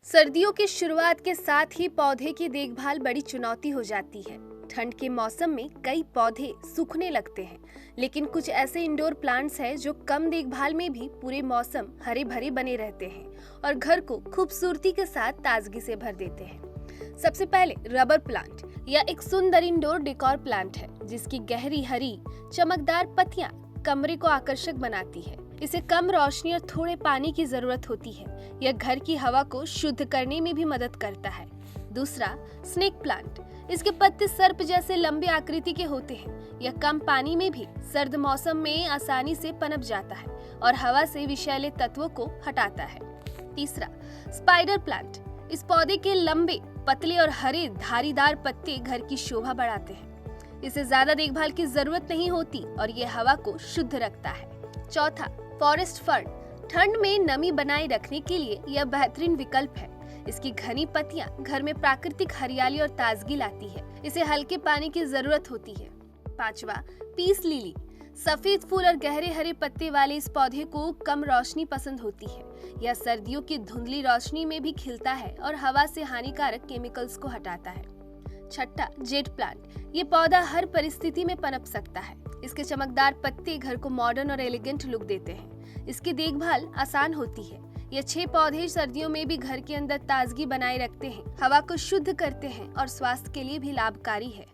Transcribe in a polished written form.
सर्दियों की शुरुआत के साथ ही पौधे की देखभाल बड़ी चुनौती हो जाती है। ठंड के मौसम में कई पौधे सूखने लगते हैं, लेकिन कुछ ऐसे इंडोर प्लांट्स हैं जो कम देखभाल में भी पूरे मौसम हरे भरे बने रहते हैं और घर को खूबसूरती के साथ ताजगी से भर देते हैं। सबसे पहले रबर प्लांट या एक सुंदर इंडोर डेकोर प्लांट है, जिसकी गहरी हरी चमकदार पत्तियां कमरे को आकर्षक बनाती है। इसे कम रोशनी और थोड़े पानी की जरूरत होती है। यह घर की हवा को शुद्ध करने में भी मदद करता है। दूसरा, स्नेक प्लांट। इसके पत्ते सर्प जैसे लंबे आकृति के होते हैं। यह कम पानी में भी सर्द मौसम में आसानी से पनप जाता है और हवा से विषैले तत्वों को हटाता है। तीसरा, स्पाइडर प्लांट। इस पौधे के लंबे, पतले और हरे धारीदार पत्ते घर की शोभा बढ़ाते हैं। इसे ज्यादा देखभाल की जरूरत नहीं होती और ये हवा को शुद्ध रखता है। चौथा, फॉरेस्ट फर्न। ठंड में नमी बनाए रखने के लिए यह बेहतरीन विकल्प है। इसकी घनी पत्तियां घर में प्राकृतिक हरियाली और ताजगी लाती है। इसे हल्के पानी की जरूरत होती है। पांचवा, पीस लिली। सफेद फूल और गहरे हरे पत्ते वाले इस पौधे को कम रोशनी पसंद होती है। यह सर्दियों की धुंधली रोशनी में भी खिलता है और हवा से हानिकारक केमिकल्स को हटाता है। छठा, जेड प्लांट। ये पौधा हर परिस्थिति में पनप सकता है। इसके चमकदार पत्ते घर को मॉडर्न और एलिगेंट लुक देते हैं। इसकी देखभाल आसान होती है। ये 6 पौधे सर्दियों में भी घर के अंदर ताजगी बनाए रखते हैं, हवा को शुद्ध करते हैं और स्वास्थ्य के लिए भी लाभकारी है।